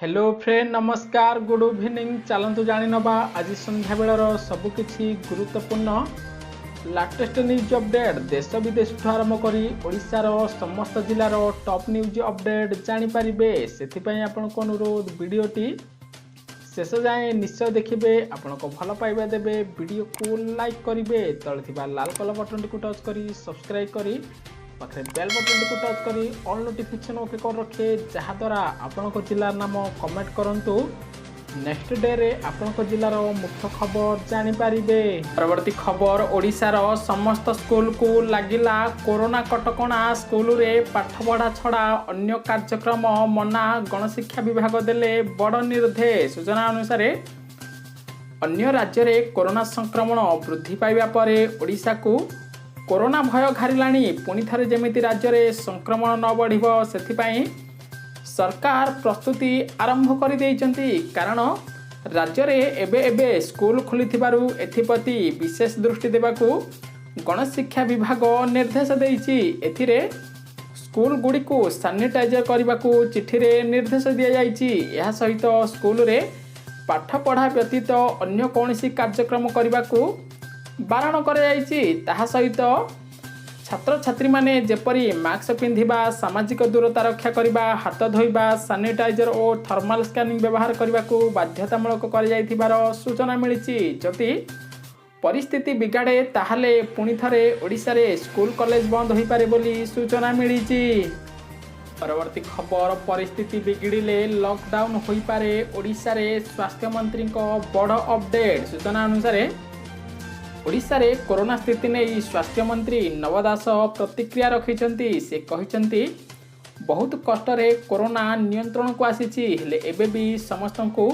Hello friend नमस्कार good evening चलतु जानी नवा आज संध्या बेलर सबकिछि गुरुत्वपूर्ण लाटेस्ट न्यूज अपडेट देश विदेश आरंभ करी ओडिशार समस्त जिलार टॉप न्यूज अपडेट जानीपारे से आपको अनुरोध वीडियोटी शेष जाए निश्चय देखिए आपण को भल पाइबा देबे वीडियो को लाइक करेंगे तले लाल कलर बटन को टच करी सब्सक्राइब करी पाखे बेल बटन को टच करी ऑल नोटिफिकेशन ओके कर रखे जहाद्वारा आपण जिलार नाम कमेंट करंतु नेक्स्ट डे रे आपण जिलार मुख्य खबर जानीपारे। परवर्ती खबर ओडिशार समस्त स्कूल को लगिला कोरोना कटकणा स्कूल रे पाठ पढ़ा छड़ा अन्य कार्यक्रम मना गणशिक्षा विभाग देले बड़ निर्देश। सूचना अनुसार अन्य राज्य रे कोरोना संक्रमण वृद्धि पाइबा परे ओडिशा को कोरोना भय घारिलाणी पुणी थरे जेमिति राज्य रे संक्रमण न बढ़िबो सेथिपाई सरकार प्रस्तुति आरंभ कर देइचंती कारण राज्य रे एबे एबे स्कूल खुलिथिबारु एथिपति विशेष दृष्टि देबाकू गणशिक्षा विभाग निर्देश देइची। एथिरे स्कूल गुडी को सैनिटाइजर करबाकू चिठी रे निर्देश दिया जाइची। एहा सहित स्कूल रे पाठ पढ़ा व्यतीत अन्य कोनोसी कार्यक्रम करबाकू बारण कर ताहा सहित छात्र छात्री माने जेपरी मास्क पिंधिबा सामाजिक दूरता रक्षा करबा हाथ धोइबा सैनिटाइजर और थर्मल स्कैनिंग व्यवहार करने को बाध्यतामूलक कर जाइथिबार सूचना मिली। जदि परिस्थिति बिगाड़े ताहले पुणी थरे ओडिशा रे स्कूल कॉलेज बंद होई पारे बोली सूचना मिली। परवर्ती खबर परिस्थिति बिगिड़िले लॉकडाउन होई पारे ओडिशा रे स्वास्थ्य मंत्री को बड़ अपडेट। सूचना अनुसार ओडिशा रे कोरोना स्थिति नहीं स्वास्थ्य मंत्री नव दास प्रतिक्रिया रखिछंती। से कहिछंती बहुत कष्ट रे कोरोना नियंत्रण को आसीछि हेले एबे भी समस्त को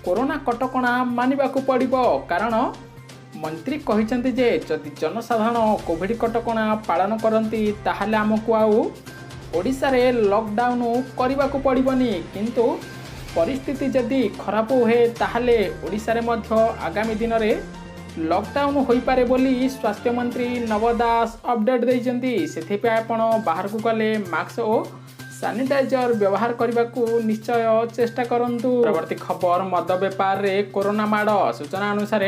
कोरोना कटकणा मानिबा को पड़िबो कारण मंत्री कहिछंती जे जदि जनसाधारण कोविड कटकणा पालन करंती ताहाले हमकु आउ ओडिशा रे लॉकडाउन करबा को पड़िबनी किंतु परिस्थिति जदि खराब होए ताहाले ओडिशा रे मध्य आगामी दिन रे लॉकडाउन होई पारे बोली स्वास्थ्य मंत्री नव दास अपडेट देइचंती। सेथिपे आपण बाहर को गले मास्क और सैनिटाइजर व्यवहार करने को निश्चय चेष्टा करंतु। परवर्ती खबर मद बेपार रे कोरोना माड़। सूचना अनुसार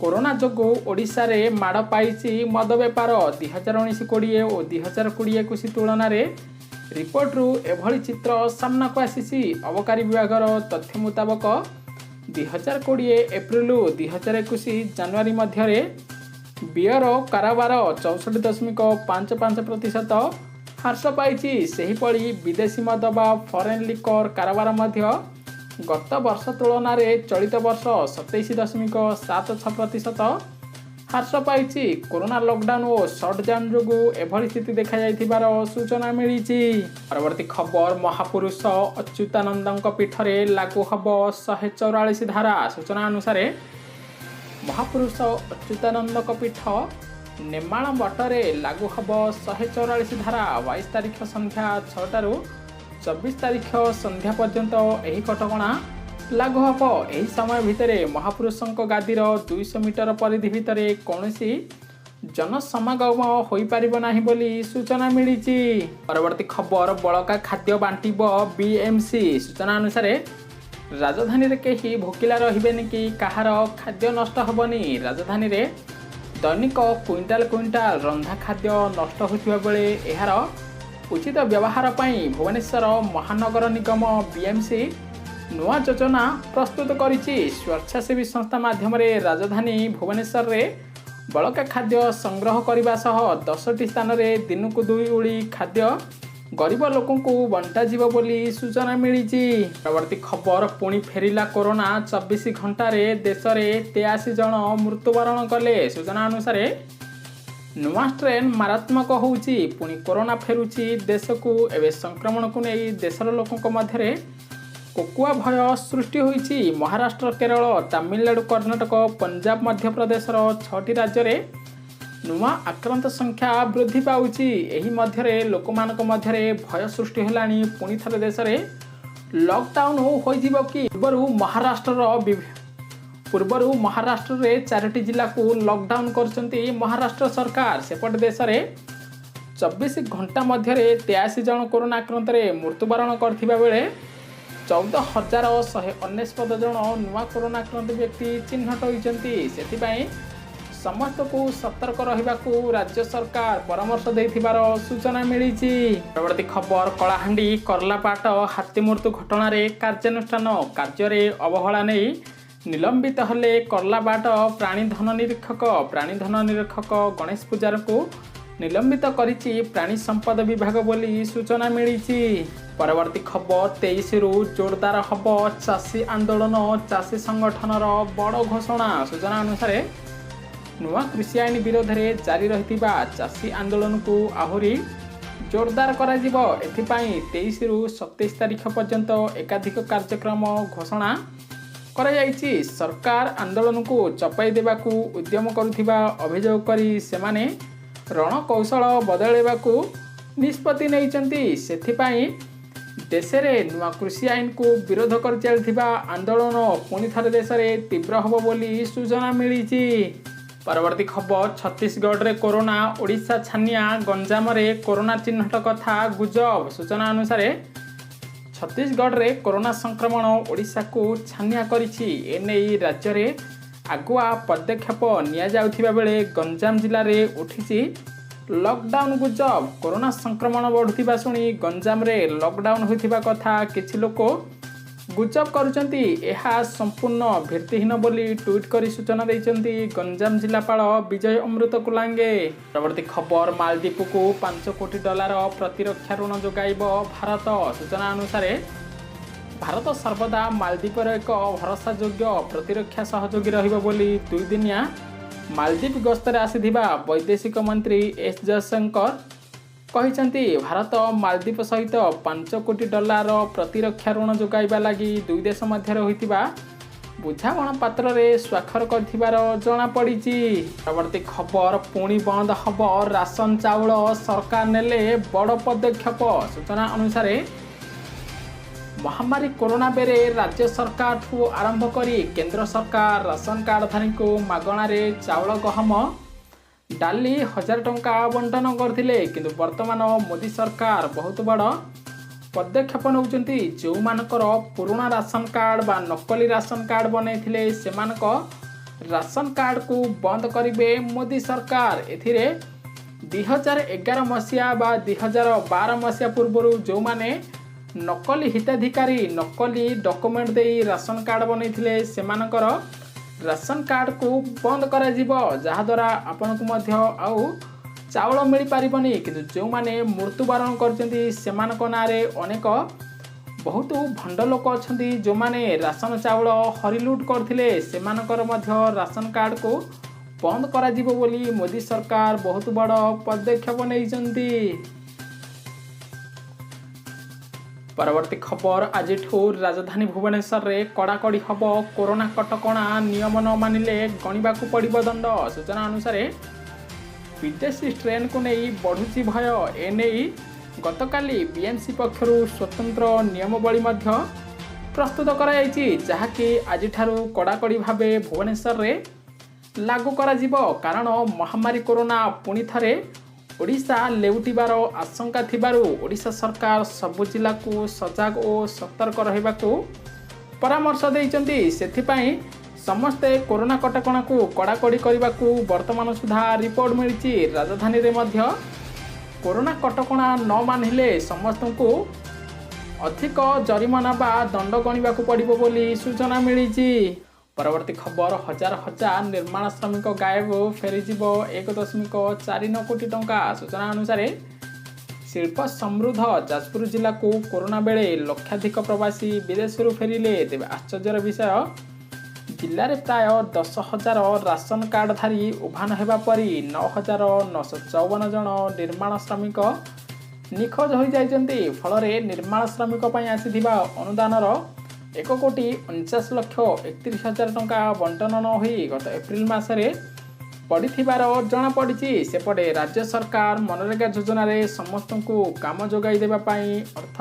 कोरोना जोगु ओडिशा रे माड़ पाइछि मद बेपार 2019-20 और 2020-21 तुलन रे रिपोर्ट रु एभली चित्र सामना को आसीछि। अबकारी विभागर तथ्य मुताबक 2020 एप्रिल 2021 जनवरी मध्य बियर कारोबार 64.55% ह्रास पाई। सेहीपरि विदेशी मद बा फॉरेन लिकर कारोबार मध्य गत वर्ष तुलन में चलित वर्ष 27.76% ह्रास पाई। कोरोना लॉकडाउन और शटडाउन जोगु एभली स्थिति देखा जाइथिबार सूचना मिली। परवर्ती खबर महापुरुष अच्युतानंद पीठ रे लागू हब 144 धारा। सूचना अनुसार महापुरुष अच्युतानंद पीठ नेमाल मठरे लागू हब 144 धारा 22 तारीख संध्या 6 24 तारीख संध्या पर्यंत एही कटकणा लागू हम। यही समय भितर महापुरुषों गादीर 200 मीटर परिधि भितर कौनसी जनसमागम हो पारिब नाही बोली सूचना मिली। परवर्ती खबर बड़का खाद्य बांटिब बीएमसी। सूचना अनुसार राजधानी रे कहीं भोकिला रहिबेनि कि कहार खाद्य नष्ट हेबनी। राजधानी रे दैनिक क्विंटाल क्विंटाल रंधा खाद्य नष्ट होथिबा बेले एहार उचित व्यवहार पई भुवनेश्वर महानगर निगम बीएमसी नुआ योजना प्रस्तुत करिछि। स्वेच्छासेवी संस्था माध्यम रे राजधानी भुवनेश्वर रे बड़का खाद्य संग्रह करने सह 10टी स्थान रे दिन को 2 उड़ी खाद्य गरीब लोकों को बंटा जीव बोली सूचना मिली। परवर्ती खबर पुणी फेरिला कोरोना 24 घंटा रे देश में 83 जन मृत्युवरण कले। सूचना अनुसार नुआ स्ट्रेन मारात्मक होउछि पुणी कोरोना फेरुछि देश को। एवं संक्रमण को नहीं देशर लोकों मध्य कोकुआ भय सृष्टि होइछि। महाराष्ट्र केरल तमिलनाडु कर्णाटक पंजाब मध्य प्रदेश 6टी राज्य रे नुआ आक्रांत संख्या वृद्धि पाउछि। एही मध्य लोकमानक मध्य भय सृष्टि हेलानी पुणी थरे देश रे लॉकडाउन होइजिबो कि पूर्वरु महाराष्ट्र रे 4टी जिला को लॉकडाउन करछंती महाराष्ट्र सरकार। सेपट देश रे 24 घंटा मध्य 83 जन कोरोना आक्रांत मृत्युवरण करथिबा बेले 14,199 ଜଣ ନୂଆ କୋରୋନା ଆକ୍ରାନ୍ତ ବ୍ୟକ୍ତି ଚିହ୍ନଟ ହୋଇଛନ୍ତି। ସେଥିପାଇଁ ସମସ୍ତଙ୍କୁ ସତର୍କ ରହିବାକୁ ରାଜ୍ୟ ସରକାର ପରାମର୍ଶ ଦେଇଥିବାର ସୂଚନା ମିଳିଛି। ପରବର୍ତ୍ତୀ ଖବର, କଳାହାଣ୍ଡି କର୍ଲାପାଟ ହାତୀ ମୃତ୍ୟୁ ଘଟଣାରେ କାର୍ଯ୍ୟାନୁଷ୍ଠାନ, କାର୍ଯ୍ୟରେ ଅବହେଳା ନେଇ ନିଲମ୍ବିତ ହେଲେ କର୍ଲାପାଟ ପ୍ରାଣୀଧନ ନିରୀକ୍ଷକ ଗଣେଶ ପୂଜାରଙ୍କୁ ନିଲମ୍ବିତ କରିଛି ପ୍ରାଣୀ ସମ୍ପଦ ବିଭାଗ ବୋଲି ସୂଚନା ମିଳିଛି। ପରବର୍ତ୍ତୀ ଖବର, 23ରୁ ଜୋରଦାର ହେବ ଚାଷୀ ଆନ୍ଦୋଳନ, ଚାଷୀ ସଂଗଠନର ବଡ଼ ଘୋଷଣା। ସୂଚନା ଅନୁସାରେ ନୂଆ କୃଷି ଆଇନ ବିରୋଧରେ ଜାରି ରହିଥିବା ଚାଷୀ ଆନ୍ଦୋଳନକୁ ଆହୁରି ଜୋରଦାର କରାଯିବ। ଏଥିପାଇଁ 23ରୁ 27 ତାରିଖ ପର୍ଯ୍ୟନ୍ତ ଏକାଧିକ କାର୍ଯ୍ୟକ୍ରମ ଘୋଷଣା କରାଯାଇଛି। ସରକାର ଆନ୍ଦୋଳନକୁ ଚପାଇ ଦେବାକୁ ଉଦ୍ୟମ କରୁଥିବା ଅଭିଯୋଗ କରି ସେମାନେ ରଣକୌଶଳ ବଦଳାଇବାକୁ ନିଷ୍ପତ୍ତି ନେଇଛନ୍ତି। ସେଥିପାଇଁ ଦେଶରେ ନୂଆ କୃଷି ଆଇନକୁ ବିରୋଧ କରି ଚାଲିଥିବା ଆନ୍ଦୋଳନ ପୁଣି ଥରେ ଦେଶରେ ତୀବ୍ର ହେବ ବୋଲି ସୂଚନା ମିଳିଛି। ପରବର୍ତ୍ତୀ ଖବର, ଛତିଶଗଡ଼ରେ କୋରୋନା, ଓଡ଼ିଶା ଛାନିଆ, ଗଞ୍ଜାମରେ କୋରୋନା ଚିହ୍ନଟ କଥା ଗୁଜବ। ସୂଚନା ଅନୁସାରେ ଛତିଶଗଡ଼ରେ କୋରୋନା ସଂକ୍ରମଣ ଓଡ଼ିଶାକୁ ଛାନିଆ କରିଛି। ଏନେଇ ରାଜ୍ୟରେ ଆଗୁଆ ପଦକ୍ଷେପ ନିଆଯାଉଥିବା ବେଳେ ଗଞ୍ଜାମ ଜିଲ୍ଲାରେ ଉଠିଛି ଲକଡାଉନ୍ ଗୁଜବ। କୋରୋନା ସଂକ୍ରମଣ ବଢ଼ୁଥିବା ଶୁଣି ଗଞ୍ଜାମରେ ଲକଡାଉନ୍ ହୋଇଥିବା କଥା କିଛି ଲୋକ ଗୁଜବ କରୁଛନ୍ତି। ଏହା ସମ୍ପୂର୍ଣ୍ଣ ଭିତ୍ତିହୀନ ବୋଲି ଟ୍ୱିଟ୍ କରି ସୂଚନା ଦେଇଛନ୍ତି ଗଞ୍ଜାମ ଜିଲ୍ଲାପାଳ ବିଜୟ ଅମୃତ କୁଲାଙ୍ଗେ। ପରବର୍ତ୍ତୀ ଖବର, ମାଳଦ୍ୱୀପକୁ $5 କୋଟି ପ୍ରତିରକ୍ଷା ଋଣ ଯୋଗାଇବ ଭାରତ। ସୂଚନା ଅନୁସାରେ ଭାରତ ସର୍ବଦା ମାଳଦ୍ୱୀପର ଏକ ଭରସାଯୋଗ୍ୟ ପ୍ରତିରକ୍ଷା ସହଯୋଗୀ ରହିବ ବୋଲି 2 ଦିନିଆ ମାଳଦ୍ୱୀପ ଗସ୍ତରେ ଆସିଥିବା ବୈଦେଶିକ ମନ୍ତ୍ରୀ ଏସ୍ ଜୟଶଙ୍କର କହିଛନ୍ତି। ଭାରତ ମାଳଦ୍ୱୀପ ସହିତ $5 କୋଟି ପ୍ରତିରକ୍ଷା ଋଣ ଯୋଗାଇବା ଲାଗି ଦୁଇ ଦେଶ ମଧ୍ୟରେ ହୋଇଥିବା ବୁଝାମଣା ପତ୍ରରେ ସ୍ୱାକ୍ଷର କରିଥିବାର ଜଣାପଡ଼ିଛି। ପରବର୍ତ୍ତୀ ଖବର, ପୁଣି ବନ୍ଦ ହେବ ରାସନ ଚାଉଳ, ସରକାର ନେଲେ ବଡ଼ ପଦକ୍ଷେପ। ସୂଚନା ଅନୁସାରେ ମହାମାରୀ କୋରୋନା ବେଳେ ରାଜ୍ୟ ସରକାରଠୁ ଆରମ୍ଭ କରି କେନ୍ଦ୍ର ସରକାର ରାସନ କାର୍ଡଧାରୀଙ୍କୁ ମାଗଣାରେ ଚାଉଳ, ଗହମ, ଡାଲି 1000 ଟଙ୍କା ବଣ୍ଟନ କରିଥିଲେ। କିନ୍ତୁ ବର୍ତ୍ତମାନ ମୋଦି ସରକାର ବହୁତ ବଡ଼ ପଦକ୍ଷେପ ନେଉଛନ୍ତି। ଯେଉଁମାନଙ୍କର ପୁରୁଣା ରାସନ କାର୍ଡ଼ ବା ନକଲି ରାସନ କାର୍ଡ଼ ବନେଇଥିଲେ ସେମାନଙ୍କ ରାସନ କାର୍ଡ଼କୁ ବନ୍ଦ କରିବେ ମୋଦି ସରକାର। ଏଥିରେ 2011 ମସିହା ବା 2012 ମସିହା ପୂର୍ବରୁ ଯେଉଁମାନେ ନକଲି ହିତାଧିକାରୀ ନକଲି ଡକୁମେଣ୍ଟ ଦେଇ ରାସନ କାର୍ଡ଼ ବନେଇଥିଲେ ସେମାନଙ୍କର ରାସନ କାର୍ଡ଼କୁ ବନ୍ଦ କରାଯିବ। ଯାହାଦ୍ୱାରା ଆପଣଙ୍କୁ ମଧ୍ୟ ଆଉ ଚାଉଳ ମିଳିପାରିବନି। କିନ୍ତୁ ଯେଉଁମାନେ ମୃତ୍ୟୁବରଣ କରିଛନ୍ତି ସେମାନଙ୍କ ନାଁରେ ଅନେକ ବହୁତ ଭଣ୍ଡ ଲୋକ ଅଛନ୍ତି ଯେଉଁମାନେ ରାସନ ଚାଉଳ ହରିଲୁଟ୍ କରିଥିଲେ ସେମାନଙ୍କର ମଧ୍ୟ ରାସନ କାର୍ଡ଼କୁ ବନ୍ଦ କରାଯିବ ବୋଲି ମୋଦି ସରକାର ବହୁତ ବଡ଼ ପଦକ୍ଷେପ ନେଇଛନ୍ତି। ପରବର୍ତ୍ତୀ ଖବର, ଆଜିଠୁ ରାଜଧାନୀ ଭୁବନେଶ୍ୱରରେ କଡ଼ାକଡ଼ି ହେବ କୋରୋନା କଟକଣା, ନିୟମ ନ ମାନିଲେ ଗଣିବାକୁ ପଡ଼ିବ ଦଣ୍ଡ। ସୂଚନା ଅନୁସାରେ ବିଦେଶୀ ଷ୍ଟ୍ରେନ୍କୁ ନେଇ ବଢ଼ୁଛି ଭୟ। ଏନେଇ ଗତକାଲି ବିଏମ୍ସି ପକ୍ଷରୁ ସ୍ୱତନ୍ତ୍ର ନିୟମାବଳୀ ମଧ୍ୟ ପ୍ରସ୍ତୁତ କରାଯାଇଛି, ଯାହାକି ଆଜିଠାରୁ କଡ଼ାକଡ଼ି ଭାବେ ଭୁବନେଶ୍ୱରରେ ଲାଗୁ କରାଯିବ। କାରଣ ମହାମାରୀ କୋରୋନା ପୁଣି ଥରେ ଓଡ଼ିଶା ଲେଉଟିବାର ଆଶଙ୍କା ଥିବାରୁ ଓଡ଼ିଶା ସରକାର ସବୁ ଜିଲ୍ଲାକୁ ସଜାଗ ଓ ସତର୍କ ରହିବାକୁ ପରାମର୍ଶ ଦେଇଛନ୍ତି। ସେଥିପାଇଁ ସମସ୍ତେ କୋରୋନା କଟକଣାକୁ କଡ଼ାକଡ଼ି କରିବାକୁ ବର୍ତ୍ତମାନ ସୁଦ୍ଧା ରିପୋର୍ଟ ମିଳିଛି। ରାଜଧାନୀରେ ମଧ୍ୟ କୋରୋନା କଟକଣା ନ ମାନିଲେ ସମସ୍ତଙ୍କୁ ଅଧିକ ଜରିମାନା ବା ଦଣ୍ଡ ଗଣିବାକୁ ପଡ଼ିବ ବୋଲି ସୂଚନା ମିଳିଛି। ପରବର୍ତ୍ତୀ ଖବର, ହଜାର ହଜାର ନିର୍ମାଣ ଶ୍ରମିକ ଗାୟବ, ଫେରିଯିବ 1.49 କୋଟି ଟଙ୍କା। ସୂଚନା ଅନୁସାରେ ଶିଳ୍ପ ସମୃଦ୍ଧ ଯାଜପୁର ଜିଲ୍ଲାକୁ କୋରୋନା ବେଳେ ଲକ୍ଷାଧିକ ପ୍ରବାସୀ ବିଦେଶରୁ ଫେରିଲେ। ତେବେ ଆଶ୍ଚର୍ଯ୍ୟର ବିଷୟ, ଜିଲ୍ଲାରେ ପ୍ରାୟ 10,000 ରାସନ କାର୍ଡ଼ଧାରୀ ଉଭାନ ହେବା ପରି 9,954 ଜଣ ନିର୍ମାଣ ଶ୍ରମିକ ନିଖୋଜ ହୋଇଯାଇଛନ୍ତି। ଫଳରେ ନିର୍ମାଣ ଶ୍ରମିକ ପାଇଁ ଆସିଥିବା ଅନୁଦାନର 1,49,31,000 ଟଙ୍କା ବଣ୍ଟନ ନ ହୋଇ ଗତ ଏପ୍ରିଲ ମାସରେ ପଡ଼ିଥିବାର ଜଣାପଡ଼ିଛି। ସେପଟେ ରାଜ୍ୟ ସରକାର ମନରେଗା ଯୋଜନାରେ ସମସ୍ତଙ୍କୁ କାମ ଯୋଗାଇ ଦେବା ପାଇଁ ଅର୍ଥ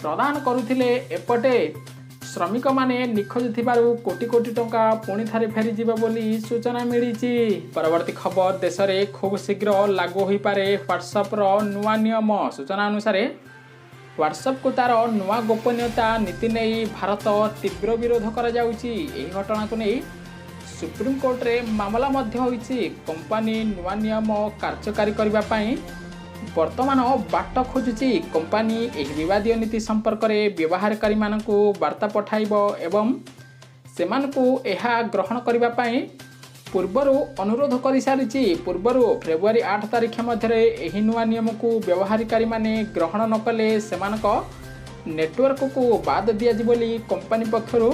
ପ୍ରଦାନ କରୁଥିଲେ। ଏପଟେ ଶ୍ରମିକମାନେ ନିଖୋଜ ଥିବାରୁ କୋଟି କୋଟି ଟଙ୍କା ପୁଣି ଥରେ ଫେରିଯିବ ବୋଲି ସୂଚନା ମିଳିଛି। ପରବର୍ତ୍ତୀ ଖବର, ଦେଶରେ ଖୁବ୍ ଶୀଘ୍ର ଲାଗୁ ହୋଇପାରେ ହ୍ୱାଟ୍ସଆପ୍ର ନୂଆ ନିୟମ। ସୂଚନା ଅନୁସାରେ ହ୍ୱାଟ୍ସଆପ୍ को तार नुआ गोपनीयता नीति नहीं भारत तीव्र विरोध करा जाउची। एही घटना को नहीं सुप्रीम कोर्ट रे मामला मध्य होईची। कंपनी नुआ नियम कार्यकारी करबा पई वर्तमान बाट खोजुची। कंपनी एही विवादीय नीति संपर्क में व्यवहारकारी मानकु वार्ता पठाइबो एवं सेमानकु एहा ग्रहण करबा पई पूर्वर अनुरोध कर सारी। पूर्वर फेब्रुआरी 8 तारिख मध्य एही नुआ नियम को व्यवहारकारी माने ग्रहण न कले सेमानक नेटवर्क को बाद दिया बोली कंपनी पक्षरु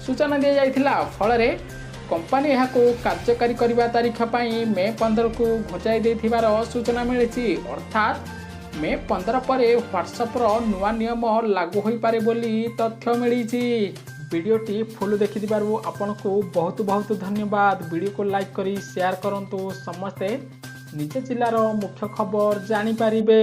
सूचना दी जाइथिला। फल रे कंपनी यह कार्यकारी करबा तारीख पई मे 15 को घोचाई देथिबार सूचना मिली। अर्थात मे 15 पर व्हाट्सएप नुआ नियम लागू हो पारे बोली तथ्य मिली। वीडियोटी फुल देखिथिबारु आपनको बहुत बहुत धन्यवाद। वीडियो को लाइक करी शेयर करंतु समस्ते निज जिल्लार मुख्य खबर जानि पारिबे।